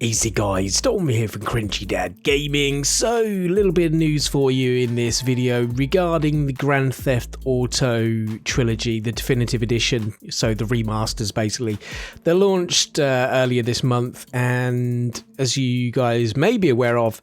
Easy guys, Storm here from Crunchy Dad Gaming. So, a little bit of news for you in this video regarding the Grand Theft Auto Trilogy, the definitive edition, so the remasters basically. They launched earlier this month, and as you guys may be aware of,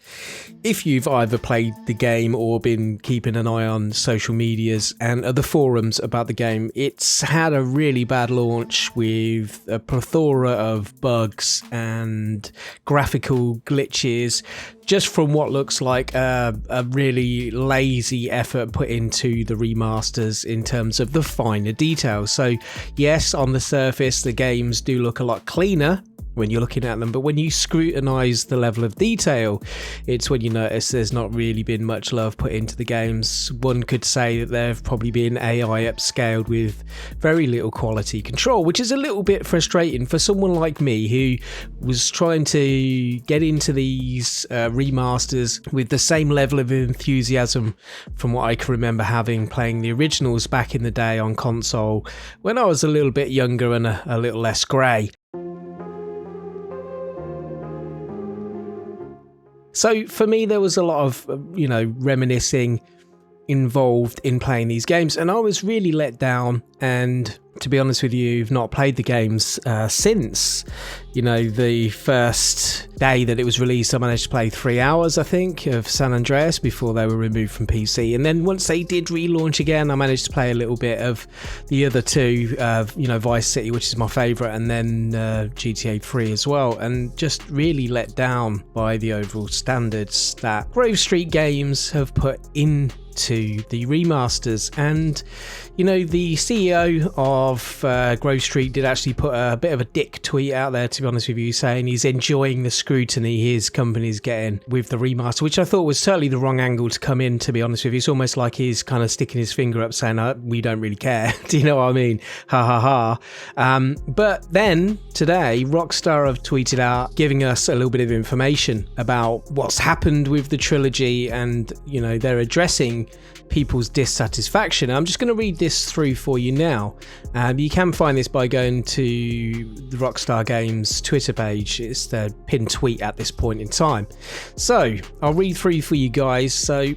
if you've either played the game or been keeping an eye on social medias and other forums about the game, it's had a really bad launch with a plethora of bugs and graphical glitches, just from what looks like a really lazy effort put into the remasters in terms of the finer details. So yes, on the surface the games do look a lot cleaner when you're looking at them, but when you scrutinize the level of detail, it's when you notice there's not really been much love put into the games. One could say that they've probably been AI upscaled with very little quality control, which is a little bit frustrating for someone like me who was trying to get into these remasters with the same level of enthusiasm from what I can remember having playing the originals back in the day on console when I was a little bit younger and a little less grey. So for me, there was a lot of, reminiscing involved in playing these games, and I was really let down. And to be honest with you, I've not played the games since, the first day that it was released. I managed to play 3 hours, I think, of San Andreas before they were removed from PC. And then once they did relaunch again, I managed to play a little bit of the other two, Vice City, which is my favourite, and then GTA 3 as well. And just really let down by the overall standards that Grovestreet Games have put into the remasters. And the CEO of Grovestreet did actually put a bit of a dick tweet out there, to be honest with you, saying he's enjoying the scrutiny his company's getting with the remaster, which I thought was certainly the wrong angle to come in, to be honest with you. It's almost like he's kind of sticking his finger up saying, we don't really care. Do you know what I mean? Ha ha ha. But then today, Rockstar have tweeted out giving us a little bit of information about what's happened with the trilogy, and they're addressing people's dissatisfaction. I'm just going to read this through for you now. You can find this by going to the Rockstar Games Twitter page. It's their pinned tweet at this point in time. So I'll read through for you guys. So,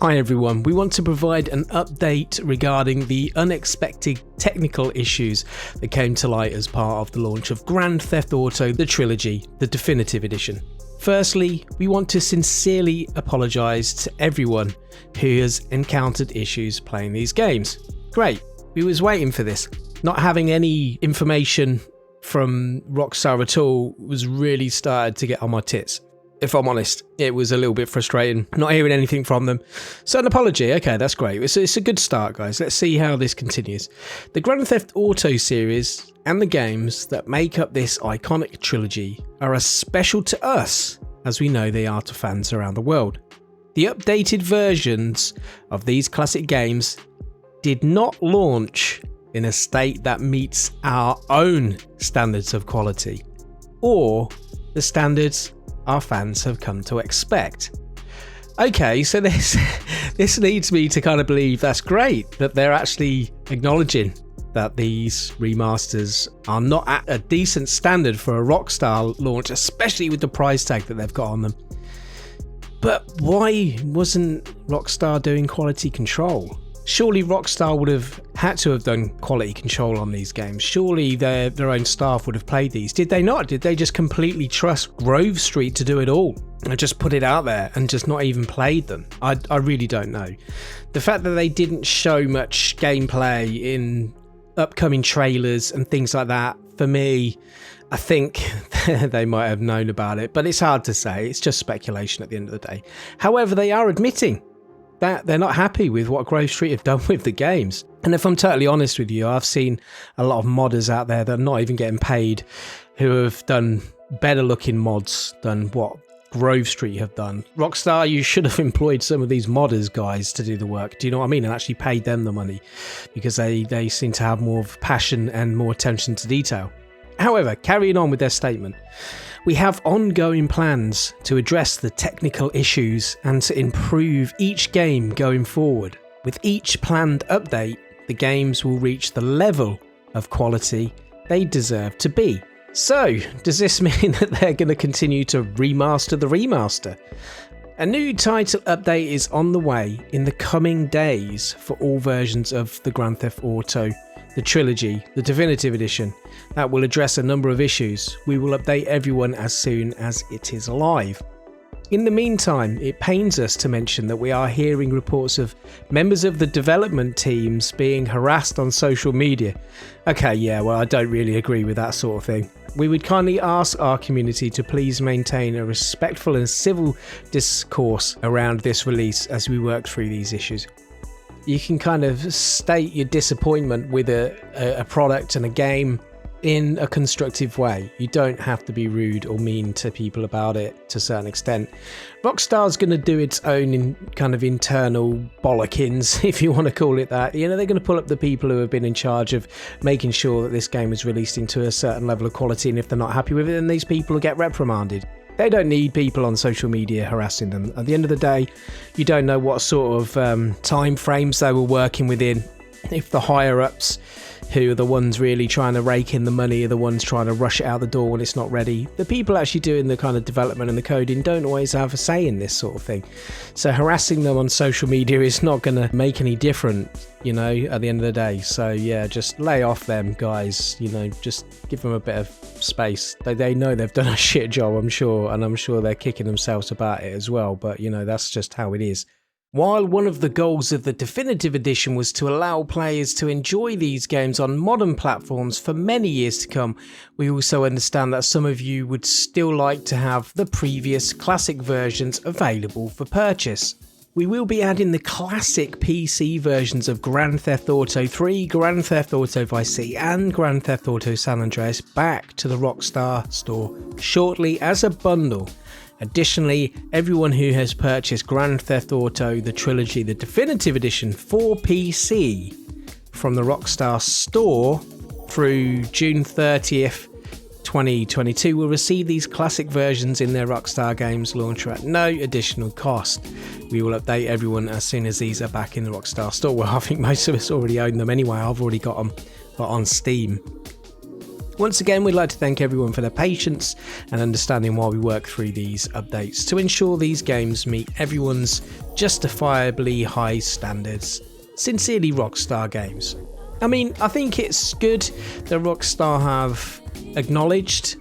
hi everyone, we want to provide an update regarding the unexpected technical issues that came to light as part of the launch of Grand Theft Auto, the Trilogy, the definitive edition. Firstly, we want to sincerely apologise to everyone who has encountered issues playing these games. Great, we was waiting for this. Not having any information from Rockstar at all was really started to get on my tits. If I'm honest, it was a little bit frustrating not hearing anything from them. So an apology, okay, that's great. It's a good start, guys. Let's see how this continues. The Grand Theft Auto series and the games that make up this iconic trilogy are as special to us as we know they are to fans around the world. The updated versions of these classic games did not launch in a state that meets our own standards of quality, or the standards our fans have come to expect. Okay, so this leads me to kind of believe that's great that they're actually acknowledging that these remasters are not at a decent standard for a Rockstar launch, especially with the price tag that they've got on them. But why wasn't Rockstar doing quality control? Surely Rockstar would have had to have done quality control on these games. Surely their own staff would have played these. Did they not? Did they just completely trust Grovestreet to do it all and just put it out there and just not even played them? I really don't know. The fact that they didn't show much gameplay in upcoming trailers and things like that, for me, I think they might have known about it, but it's hard to say. It's just speculation at the end of the day. However, they are admitting that they're not happy with what Grovestreet have done with the games. And if I'm totally honest with you, I've seen a lot of modders out there that are not even getting paid who have done better looking mods than what Grovestreet have done. Rockstar, you should have employed some of these modders guys to do the work. Do you know what I mean? And actually paid them the money, because they seem to have more of passion and more attention to detail. However, carrying on with their statement, we have ongoing plans to address the technical issues and to improve each game going forward. With each planned update, the games will reach the level of quality they deserve to be. So, does this mean that they're going to continue to remaster the remaster? A new title update is on the way in the coming days for all versions of the Grand Theft Auto, the Trilogy, the Definitive Edition. That will address a number of issues. We will update everyone as soon as it is live. In the meantime, it pains us to mention that we are hearing reports of members of the development teams being harassed on social media. Okay, yeah, well, I don't really agree with that sort of thing. We would kindly ask our community to please maintain a respectful and civil discourse around this release as we work through these issues. You can kind of state your disappointment with a product and a game in a constructive way. You don't have to be rude or mean to people about it to a certain extent. Rockstar's going to do its own kind of internal bollockings, if you want to call it that. You know, they're going to pull up the people who have been in charge of making sure that this game is released into a certain level of quality, and if they're not happy with it, then these people will get reprimanded. They don't need people on social media harassing them. At the end of the day, you don't know what sort of time frames they were working within. If the higher ups, who are the ones really trying to rake in the money, are the ones trying to rush it out the door when it's not ready, the people actually doing the kind of development and the coding don't always have a say in this sort of thing. So harassing them on social media is not going to make any difference, you know, at the end of the day. So yeah, just lay off them guys, you know, just give them a bit of space. They know they've done a shit job, I'm sure, and I'm sure they're kicking themselves about it as well, but you know, that's just how it is. While one of the goals of the Definitive Edition was to allow players to enjoy these games on modern platforms for many years to come, we also understand that some of you would still like to have the previous classic versions available for purchase. We will be adding the classic PC versions of Grand Theft Auto 3, Grand Theft Auto Vice City and Grand Theft Auto San Andreas back to the Rockstar store shortly as a bundle. Additionally, everyone who has purchased Grand Theft Auto, the Trilogy, the Definitive Edition for PC from the Rockstar store through June 30th, 2022 will receive these classic versions in their Rockstar Games launcher at no additional cost. We will update everyone as soon as these are back in the Rockstar store. Well, I think most of us already own them anyway. I've already got them, but on Steam. Once again, we'd like to thank everyone for their patience and understanding while we work through these updates to ensure these games meet everyone's justifiably high standards. Sincerely, Rockstar Games. I mean, I think it's good that Rockstar have acknowledged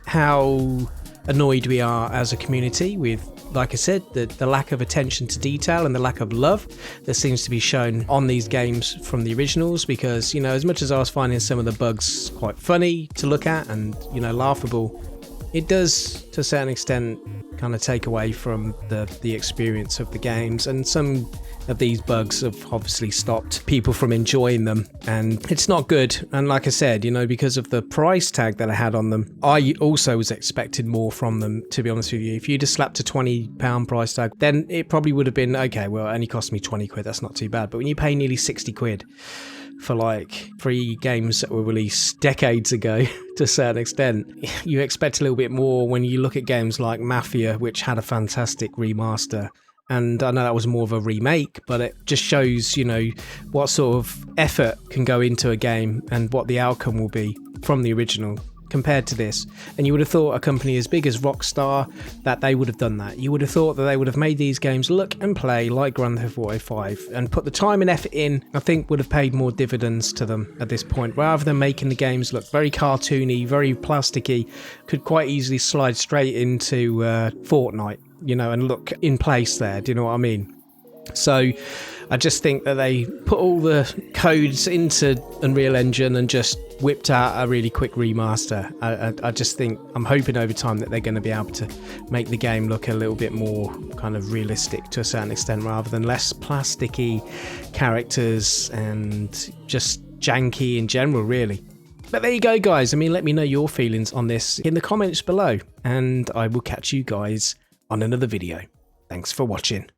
how annoyed we are as a community with, like I said, the lack of attention to detail and the lack of love that seems to be shown on these games from the originals, because, you know, as much as I was finding some of the bugs quite funny to look at and, you know, laughable, it does to a certain extent kind of take away from the experience of the games, and some of these bugs have obviously stopped people from enjoying them, and it's not good. And like I said, you know, because of the price tag that I had on them, I also was expecting more from them, to be honest with you. If you just slapped a £20 price tag, then it probably would have been, okay, well, it only cost me 20 quid, that's not too bad. But when you pay nearly 60 quid for like 3 games that were released decades ago, to a certain extent, you expect a little bit more when you look at games like Mafia, which had a fantastic remaster. And I know that was more of a remake, but it just shows, you know, what sort of effort can go into a game and what the outcome will be from the original compared to this. And you would have thought a company as big as Rockstar that they would have done that. You would have thought that they would have made these games look and play like Grand Theft Auto 5 and put the time and effort in. I think would have paid more dividends to them at this point, rather than making the games look very cartoony, very plasticky. Could quite easily slide straight into Fortnite, you know, and look in place there. Do you know what I mean? So I just think that they put all the codes into Unreal Engine and just whipped out a really quick remaster. I just think, I'm hoping over time that they're going to be able to make the game look a little bit more kind of realistic to a certain extent, rather than less plasticky characters and just janky in general, really. But there you go, guys. I mean, let me know your feelings on this in the comments below, and I will catch you guys on another video. Thanks for watching.